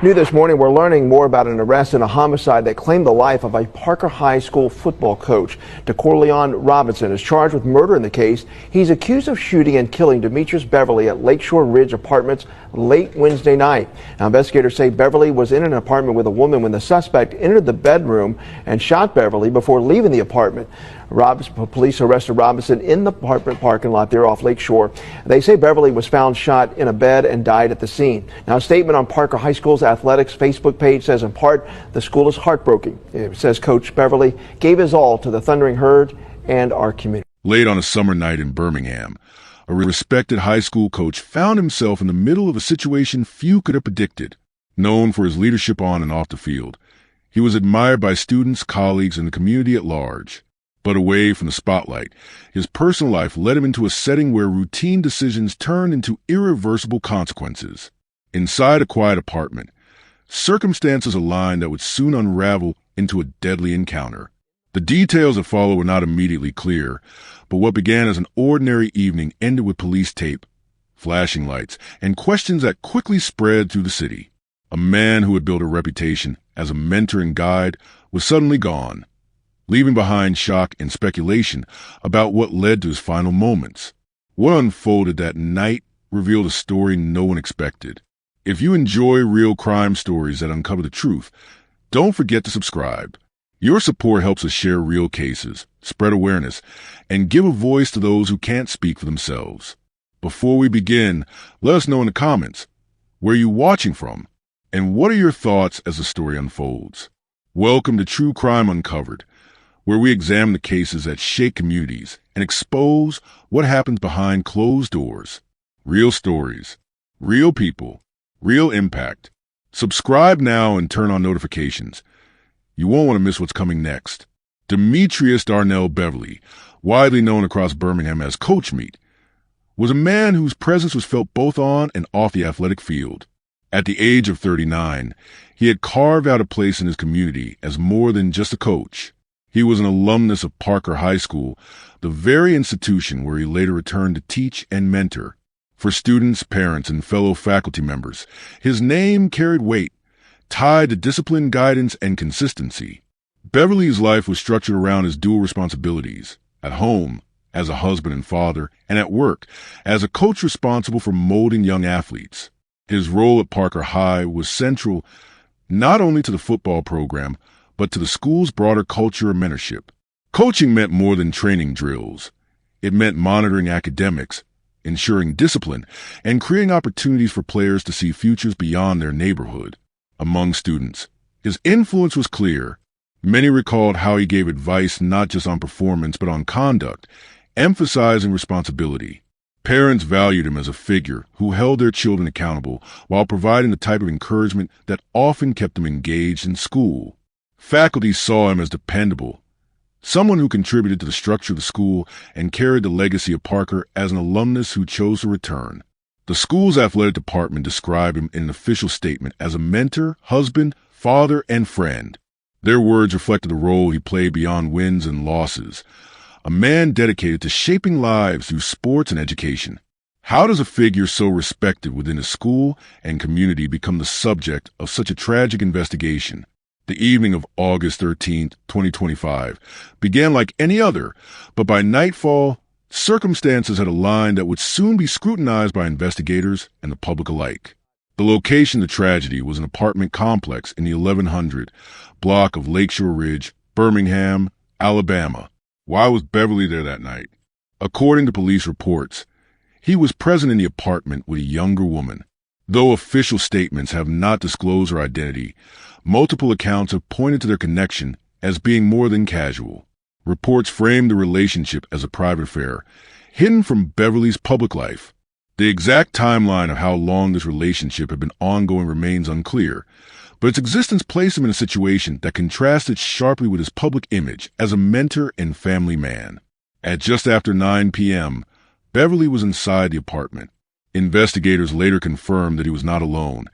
New this morning, we're learning more about an arrest in a homicide that claimed the life of a Parker High School football coach. DeCorleon Robinson is charged with murder in the case. He's accused of shooting and killing Demetrius Beverly at Lakeshore Ridge Apartments late Wednesday night. Now, investigators say Beverly was in an apartment with a woman when the suspect entered the bedroom and shot Beverly before leaving the apartment. Police arrested Robinson in the apartment parking lot there off Lakeshore. They say Beverly was found shot in a bed and died at the scene. Now, a statement on Parker High School's athletics Facebook page says in part, the school is heartbroken. It says Coach Beverly gave his all to the Thundering Herd and our community. Late on a summer night in Birmingham, a respected high school coach found himself in the middle of a situation few could have predicted. Known for his leadership on and off the field, he was admired by students, colleagues, and the community at large. But away from the spotlight, his personal life led him into a setting where routine decisions turned into irreversible consequences. Inside a quiet apartment, circumstances aligned that would soon unravel into a deadly encounter. The details that follow were not immediately clear, but what began as an ordinary evening ended with police tape, flashing lights, and questions that quickly spread through the city. A man who had built a reputation as a mentor and guide was suddenly gone, leaving behind shock and speculation about what led to his final moments. What unfolded that night revealed a story no one expected. If you enjoy real crime stories that uncover the truth, don't forget to subscribe. Your support helps us share real cases, spread awareness, and give a voice to those who can't speak for themselves. Before we begin, let us know in the comments, where are you watching from, and what are your thoughts as the story unfolds? Welcome to True Crime Uncovered, where we examine the cases that shake communities and expose what happens behind closed doors. Real stories, real people, real impact. Subscribe now and turn on notifications. You won't want to miss what's coming next. Demetrius Darnell Beverly, widely known across Birmingham as Coach Meat, was a man whose presence was felt both on and off the athletic field. At the age of 39, he had carved out a place in his community as more than just a coach. He was an alumnus of Parker High School, the very institution where he later returned to teach and mentor. For students, parents, and fellow faculty members, his name carried weight, tied to discipline, guidance, and consistency. Beverly's life was structured around his dual responsibilities: at home, as a husband and father, and at work, as a coach responsible for molding young athletes. His role at Parker High was central not only to the football program, but to the school's broader culture and mentorship. Coaching meant more than training drills. It meant monitoring academics, ensuring discipline, and creating opportunities for players to see futures beyond their neighborhood. Among students, his influence was clear. Many recalled how he gave advice not just on performance but on conduct, emphasizing responsibility. Parents valued him as a figure who held their children accountable while providing the type of encouragement that often kept them engaged in school. Faculty saw him as dependable, someone who contributed to the structure of the school and carried the legacy of Parker as an alumnus who chose to return. The school's athletic department described him in an official statement as a mentor, husband, father, and friend. Their words reflected the role he played beyond wins and losses, a man dedicated to shaping lives through sports and education. How does a figure so respected within a school and community become the subject of such a tragic investigation? The evening of August 13, 2025, began like any other, but by nightfall, circumstances had aligned that would soon be scrutinized by investigators and the public alike. The location of the tragedy was an apartment complex in the 1100 block of Lakeshore Ridge, Birmingham, Alabama. Why was Beverly there that night? According to police reports, he was present in the apartment with a younger woman. Though official statements have not disclosed her identity, multiple accounts have pointed to their connection as being more than casual. Reports framed the relationship as a private affair, hidden from Beverly's public life. The exact timeline of how long this relationship had been ongoing remains unclear, but its existence placed him in a situation that contrasted sharply with his public image as a mentor and family man. At just after 9 p.m., Beverly was inside the apartment. Investigators later confirmed that he was not alone,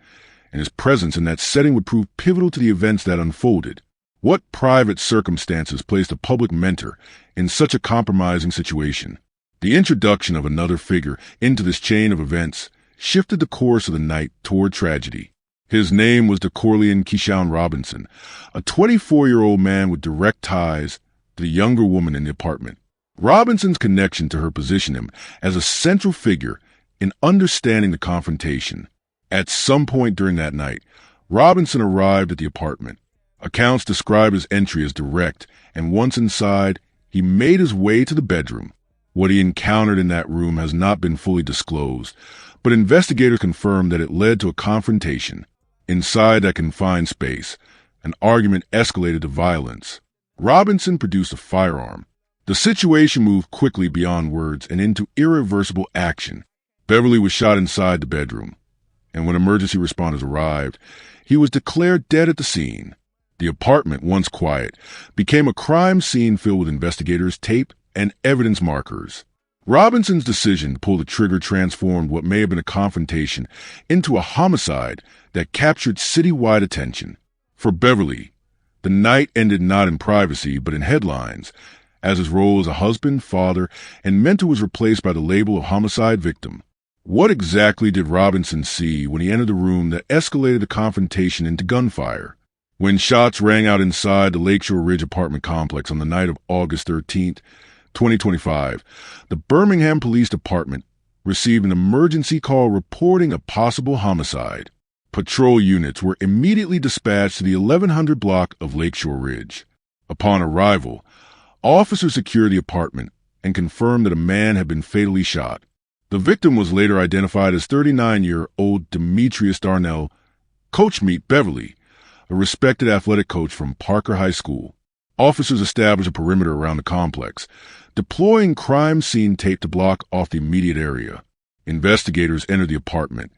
and his presence in that setting would prove pivotal to the events that unfolded. What private circumstances placed a public mentor in such a compromising situation? The introduction of another figure into this chain of events shifted the course of the night toward tragedy. His name was Keyshawn Robinson, a 24-year-old man with direct ties to the younger woman in the apartment. Robinson's connection to her positioned him as a central figure in understanding the confrontation. At some point during that night, Robinson arrived at the apartment. Accounts describe his entry as direct, and once inside, he made his way to the bedroom. What he encountered in that room has not been fully disclosed, but investigators confirmed that it led to a confrontation. Inside that confined space, an argument escalated to violence. Robinson produced a firearm. The situation moved quickly beyond words and into irreversible action. Beverly was shot inside the bedroom, and when emergency responders arrived, he was declared dead at the scene. The apartment, once quiet, became a crime scene filled with investigators, tape, and evidence markers. Robinson's decision to pull the trigger transformed what may have been a confrontation into a homicide that captured citywide attention. For Beverly, the night ended not in privacy but in headlines, as his role as a husband, father, and mentor was replaced by the label of homicide victim. What exactly did Robinson see when he entered the room that escalated the confrontation into gunfire? When shots rang out inside the Lakeshore Ridge apartment complex on the night of August 13th, 2025, the Birmingham Police Department received an emergency call reporting a possible homicide. Patrol units were immediately dispatched to the 1100 block of Lakeshore Ridge. Upon arrival, officers secured the apartment and confirmed that a man had been fatally shot. The victim was later identified as 39-year-old Demetrius Darnell, Coach Meet Beverly, a respected athletic coach from Parker High School. Officers established a perimeter around the complex, deploying crime scene tape to block off the immediate area. Investigators entered the apartment,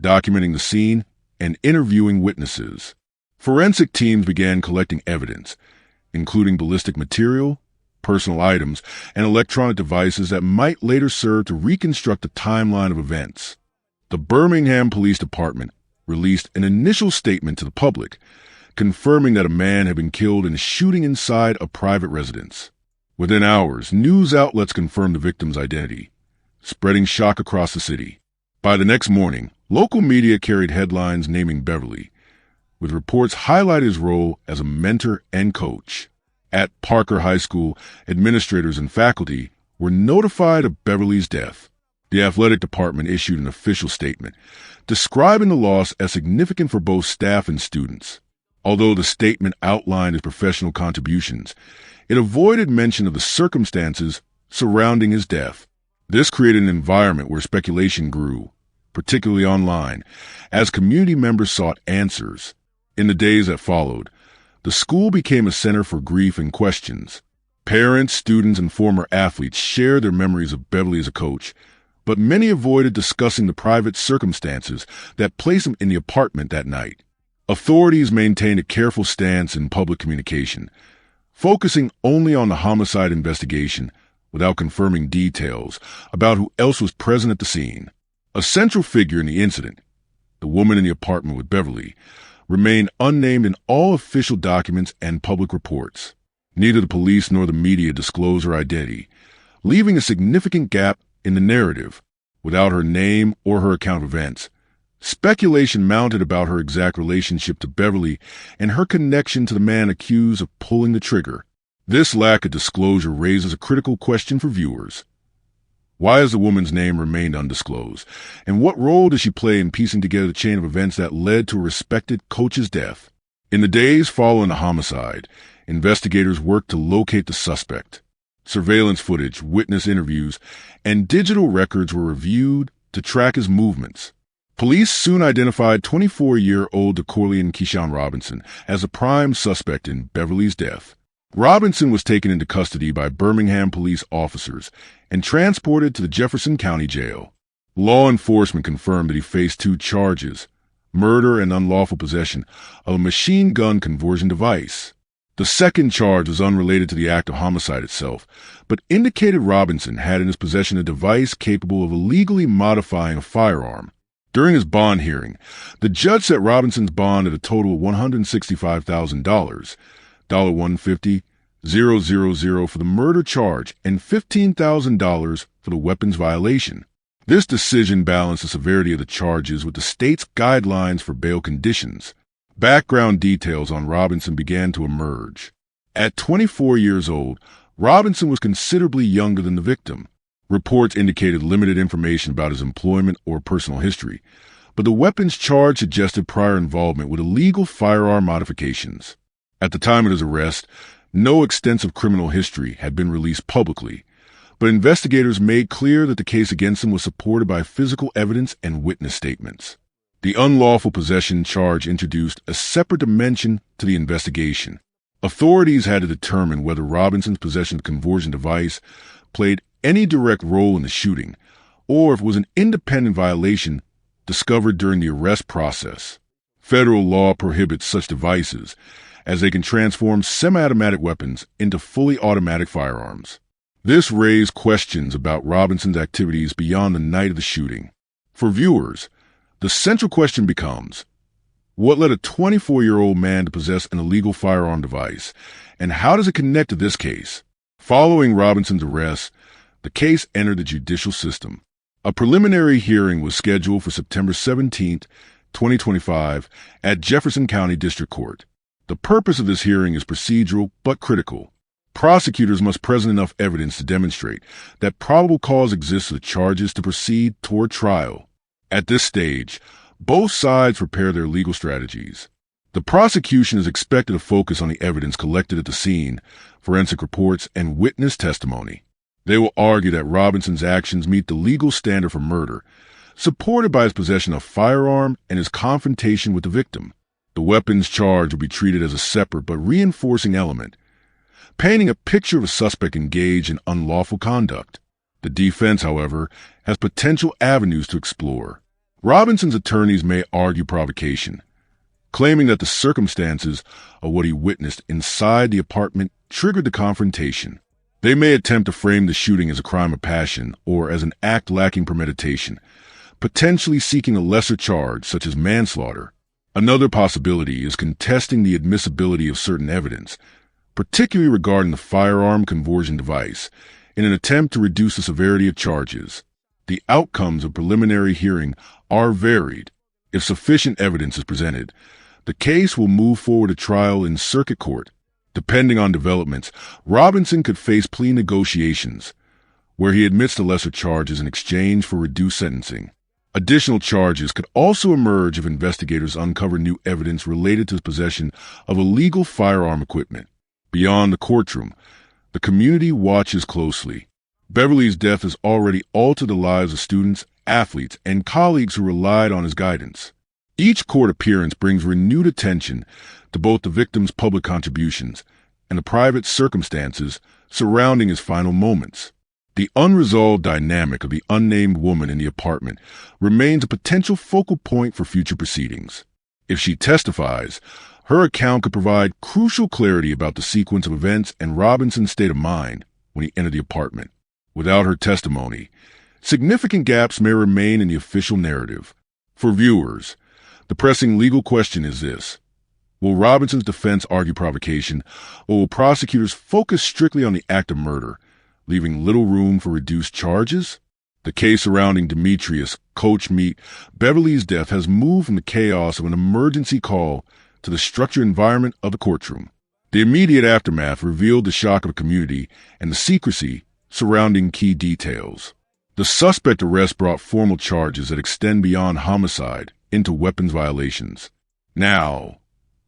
documenting the scene and interviewing witnesses. Forensic teams began collecting evidence, including ballistic material, personal items, and electronic devices that might later serve to reconstruct the timeline of events. The Birmingham Police Department released an initial statement to the public, confirming that a man had been killed in a shooting inside a private residence. Within hours, news outlets confirmed the victim's identity, spreading shock across the city. By the next morning, local media carried headlines naming Beverly, with reports highlighting his role as a mentor and coach. At Parker High School, administrators and faculty were notified of Beverly's death. The athletic department issued an official statement, describing the loss as significant for both staff and students. Although the statement outlined his professional contributions, it avoided mention of the circumstances surrounding his death. This created an environment where speculation grew, particularly online, as community members sought answers. In the days that followed, the school became a center for grief and questions. Parents, students, and former athletes shared their memories of Beverly as a coach, but many avoided discussing the private circumstances that placed him in the apartment that night. Authorities maintained a careful stance in public communication, focusing only on the homicide investigation without confirming details about who else was present at the scene. A central figure in the incident, the woman in the apartment with Beverly, remained unnamed in all official documents and public reports. Neither the police nor the media disclosed her identity, leaving a significant gap in the narrative. Without her name or her account of events, speculation mounted about her exact relationship to Beverly and her connection to the man accused of pulling the trigger. This lack of disclosure raises a critical question for viewers. Why has the woman's name remained undisclosed? And what role does she play in piecing together the chain of events that led to a respected coach's death? In the days following the homicide, investigators worked to locate the suspect. Surveillance footage, witness interviews, and digital records were reviewed to track his movements. Police soon identified 24-year-old Keyshawn Robinson as a prime suspect in Beverly's death. Robinson was taken into custody by Birmingham police officers and transported to the Jefferson County Jail. Law enforcement confirmed that he faced 2 charges, murder and unlawful possession of a machine gun conversion device. The second charge was unrelated to the act of homicide itself, but indicated Robinson had in his possession a device capable of illegally modifying a firearm. During his bond hearing, the judge set Robinson's bond at a total of $165,000, $150,000 for the murder charge, and $15,000 for the weapons violation. This decision balanced the severity of the charges with the state's guidelines for bail conditions. Background details on Robinson began to emerge. At 24 years old, Robinson was considerably younger than the victim. Reports indicated limited information about his employment or personal history, but the weapons charge suggested prior involvement with illegal firearm modifications. At the time of his arrest, no extensive criminal history had been released publicly, but investigators made clear that the case against him was supported by physical evidence and witness statements. The unlawful possession charge introduced a separate dimension to the investigation. Authorities had to determine whether Robinson's possession of the conversion device played any direct role in the shooting, or if it was an independent violation discovered during the arrest process. Federal law prohibits such devices, as they can transform semi-automatic weapons into fully automatic firearms. This raised questions about Robinson's activities beyond the night of the shooting. For viewers, the central question becomes, what led a 24-year-old man to possess an illegal firearm device, and how does it connect to this case? Following Robinson's arrest, the case entered the judicial system. A preliminary hearing was scheduled for September 17, 2025, at Jefferson County District Court. The purpose of this hearing is procedural but critical. Prosecutors must present enough evidence to demonstrate that probable cause exists for the charges to proceed toward trial. At this stage, both sides prepare their legal strategies. The prosecution is expected to focus on the evidence collected at the scene, forensic reports, and witness testimony. They will argue that Robinson's actions meet the legal standard for murder, supported by his possession of a firearm and his confrontation with the victim. The weapons charge will be treated as a separate but reinforcing element, painting a picture of a suspect engaged in unlawful conduct. The defense, however, has potential avenues to explore. Robinson's attorneys may argue provocation, claiming that the circumstances of what he witnessed inside the apartment triggered the confrontation. They may attempt to frame the shooting as a crime of passion or as an act lacking premeditation, potentially seeking a lesser charge such as manslaughter. Another possibility is contesting the admissibility of certain evidence, particularly regarding the firearm conversion device, in an attempt to reduce the severity of charges. The outcomes of preliminary hearing are varied. If sufficient evidence is presented, the case will move forward to trial in circuit court. Depending on developments, Robinson could face plea negotiations, where he admits to lesser charges in exchange for reduced sentencing. Additional charges could also emerge if investigators uncover new evidence related to his possession of illegal firearm equipment. Beyond the courtroom, the community watches closely. Beverly's death has already altered the lives of students, athletes, and colleagues who relied on his guidance. Each court appearance brings renewed attention to both the victim's public contributions and the private circumstances surrounding his final moments. The unresolved dynamic of the unnamed woman in the apartment remains a potential focal point for future proceedings. If she testifies, her account could provide crucial clarity about the sequence of events and Robinson's state of mind when he entered the apartment. Without her testimony, significant gaps may remain in the official narrative. For viewers, the pressing legal question is this: will Robinson's defense argue provocation, or will prosecutors focus strictly on the act of murder, leaving little room for reduced charges? The case surrounding Demetrius, Coach Meat, Beverly's death has moved from the chaos of an emergency call to the structured environment of the courtroom. The immediate aftermath revealed the shock of the community and the secrecy surrounding key details. The suspect arrest brought formal charges that extend beyond homicide into weapons violations. Now,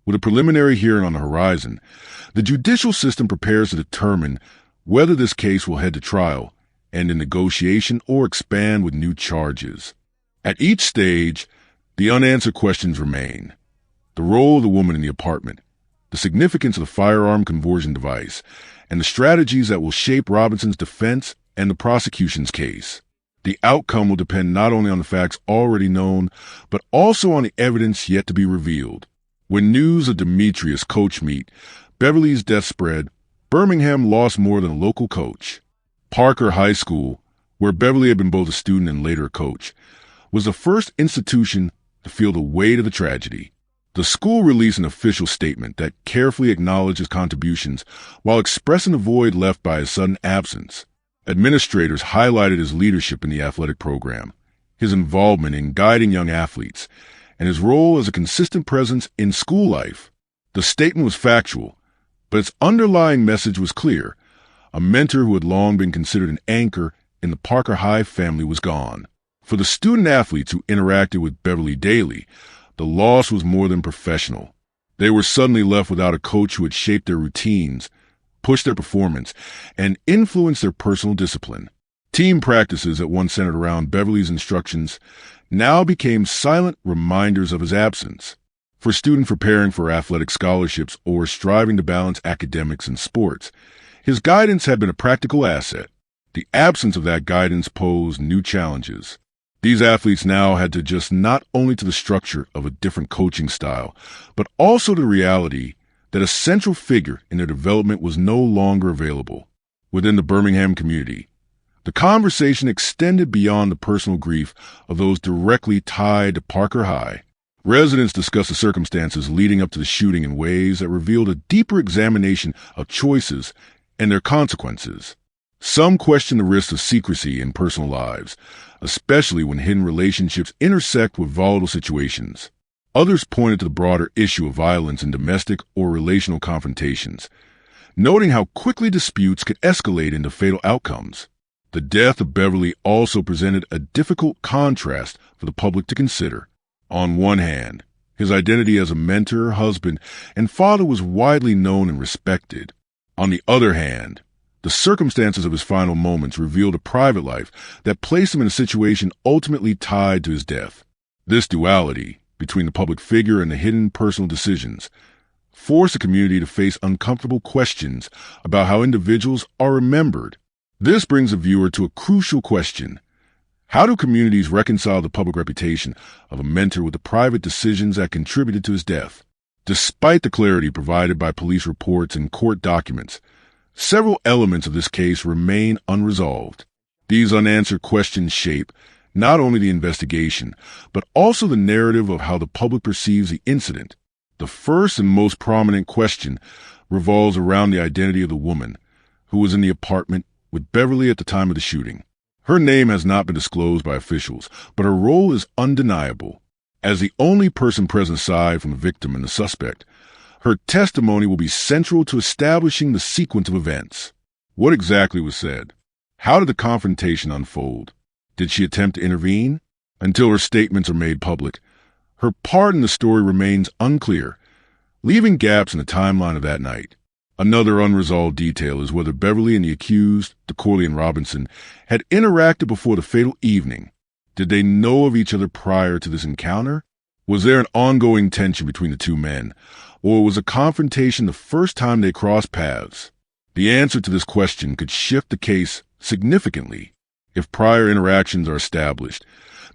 with a preliminary hearing on the horizon, the judicial system prepares to determine whether this case will head to trial, end in negotiation, or expand with new charges. At each stage, the unanswered questions remain. The role of the woman in the apartment, the significance of the firearm conversion device, and the strategies that will shape Robinson's defense and the prosecution's case. The outcome will depend not only on the facts already known, but also on the evidence yet to be revealed. When news of Demetrius, Coach Meat, Beverly's death spread, Birmingham lost more than a local coach. Parker High School, where Beverly had been both a student and later a coach, was the first institution to feel the weight of the tragedy. The school released an official statement that carefully acknowledged his contributions while expressing the void left by his sudden absence. Administrators highlighted his leadership in the athletic program, his involvement in guiding young athletes, and his role as a consistent presence in school life. The statement was factual, but its underlying message was clear. A mentor who had long been considered an anchor in the Parker High family was gone. For the student-athletes who interacted with Beverly daily, the loss was more than professional. They were suddenly left without a coach who had shaped their routines, pushed their performance, and influenced their personal discipline. Team practices that once centered around Beverly's instructions now became silent reminders of his absence. For students preparing for athletic scholarships or striving to balance academics and sports, his guidance had been a practical asset. The absence of that guidance posed new challenges. These athletes now had to adjust not only to the structure of a different coaching style, but also to the reality that a central figure in their development was no longer available. Within the Birmingham community, the conversation extended beyond the personal grief of those directly tied to Parker High. Residents discussed the circumstances leading up to the shooting in ways that revealed a deeper examination of choices and their consequences. Some questioned the risks of secrecy in personal lives, especially when hidden relationships intersect with volatile situations. Others pointed to the broader issue of violence in domestic or relational confrontations, noting how quickly disputes could escalate into fatal outcomes. The death of Beverly also presented a difficult contrast for the public to consider. On one hand, his identity as a mentor, husband, and father was widely known and respected. On the other hand, the circumstances of his final moments revealed a private life that placed him in a situation ultimately tied to his death. This duality between the public figure and the hidden personal decisions forced the community to face uncomfortable questions about how individuals are remembered. This brings the viewer to a crucial question. How do communities reconcile the public reputation of a mentor with the private decisions that contributed to his death? Despite the clarity provided by police reports and court documents, several elements of this case remain unresolved. These unanswered questions shape not only the investigation, but also the narrative of how the public perceives the incident. The first and most prominent question revolves around the identity of the woman who was in the apartment with Beverly at the time of the shooting. Her name has not been disclosed by officials, but her role is undeniable. As the only person present aside from the victim and the suspect, her testimony will be central to establishing the sequence of events. What exactly was said? How did the confrontation unfold? Did she attempt to intervene? Until her statements are made public, her part in the story remains unclear, leaving gaps in the timeline of that night. Another unresolved detail is whether Beverly and the accused, Corleon Robinson, had interacted before the fatal evening. Did they know of each other prior to this encounter? Was there an ongoing tension between the two men, or was a confrontation the first time they crossed paths? The answer to this question could shift the case significantly. If prior interactions are established,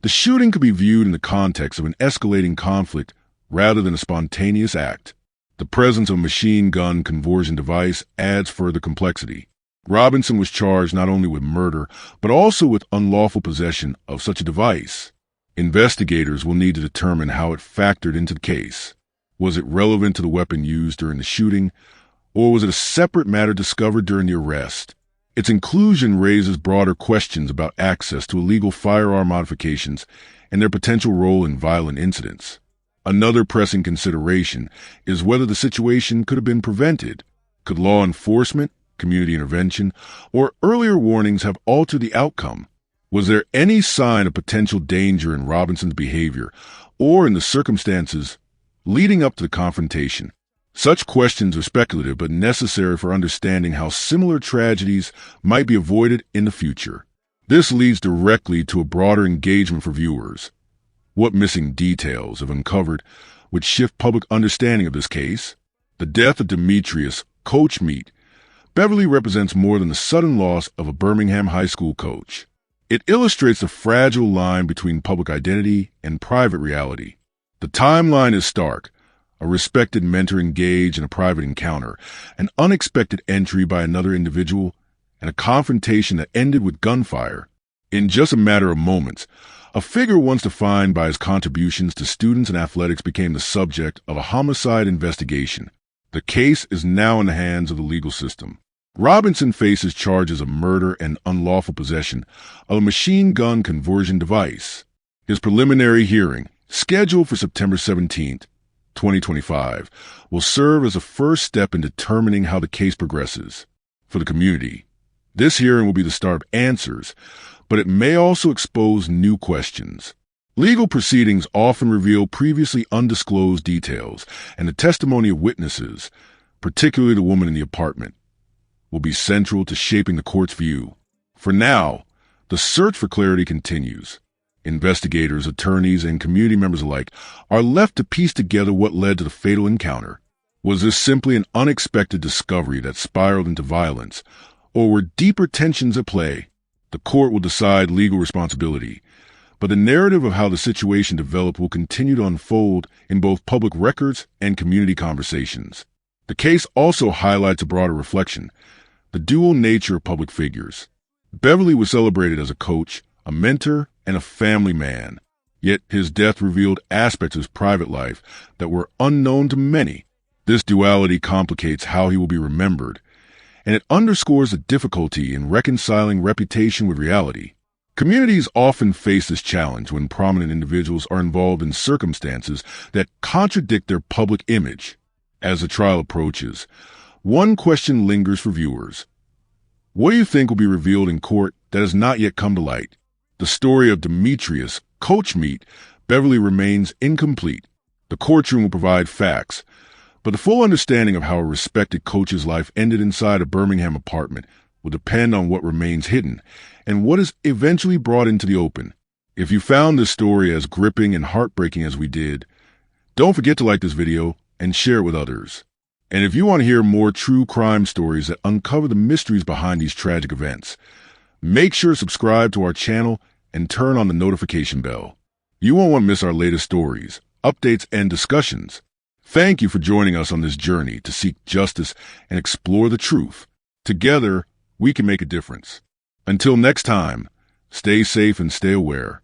the shooting could be viewed in the context of an escalating conflict rather than a spontaneous act. The presence of a machine gun conversion device adds further complexity. Robinson was charged not only with murder, but also with unlawful possession of such a device. Investigators will need to determine how it factored into the case. Was it relevant to the weapon used during the shooting, or was it a separate matter discovered during the arrest? Its inclusion raises broader questions about access to illegal firearm modifications and their potential role in violent incidents. Another pressing consideration is whether the situation could have been prevented. Could law enforcement, community intervention, or earlier warnings have altered the outcome? Was there any sign of potential danger in Robinson's behavior or in the circumstances leading up to the confrontation? Such questions are speculative but necessary for understanding how similar tragedies might be avoided in the future. This leads directly to a broader engagement for viewers. What missing details have uncovered which shift public understanding of this case? The death of Demetrius, Coach Meat, Beverly represents more than the sudden loss of a Birmingham high school coach. It illustrates the fragile line between public identity and private reality. The timeline is stark. A respected mentor engaged in a private encounter, an unexpected entry by another individual, and a confrontation that ended with gunfire. In just a matter of moments, a figure once defined by his contributions to students and athletics became the subject of a homicide investigation. The case is now in the hands of the legal system. Robinson faces charges of murder and unlawful possession of a machine gun conversion device. His preliminary hearing, scheduled for September 17, 2025, will serve as a first step in determining how the case progresses. For the community, this hearing will be the start of answers, but it may also expose new questions. Legal proceedings often reveal previously undisclosed details, and the testimony of witnesses, particularly the woman in the apartment, will be central to shaping the court's view. For now, the search for clarity continues. Investigators, attorneys, and community members alike are left to piece together what led to the fatal encounter. Was this simply an unexpected discovery that spiraled into violence, or were deeper tensions at play? The court will decide legal responsibility, but the narrative of how the situation developed will continue to unfold in both public records and community conversations. The case also highlights a broader reflection: the dual nature of public figures. Beverly was celebrated as a coach, a mentor, and a family man, yet his death revealed aspects of his private life that were unknown to many. This duality complicates how he will be remembered, and it underscores the difficulty in reconciling reputation with reality. Communities often face this challenge when prominent individuals are involved in circumstances that contradict their public image. As the trial approaches, one question lingers for viewers. What do you think will be revealed in court that has not yet come to light? The story of Demetrius, Coach Meat, Beverly remains incomplete. The courtroom will provide facts, but the full understanding of how a respected coach's life ended inside a Birmingham apartment will depend on what remains hidden and what is eventually brought into the open. If you found this story as gripping and heartbreaking as we did, don't forget to like this video and share it with others. And if you want to hear more true crime stories that uncover the mysteries behind these tragic events, make sure to subscribe to our channel and turn on the notification bell. You won't want to miss our latest stories, updates, and discussions. Thank you for joining us on this journey to seek justice and explore the truth. Together, we can make a difference. Until next time, stay safe and stay aware.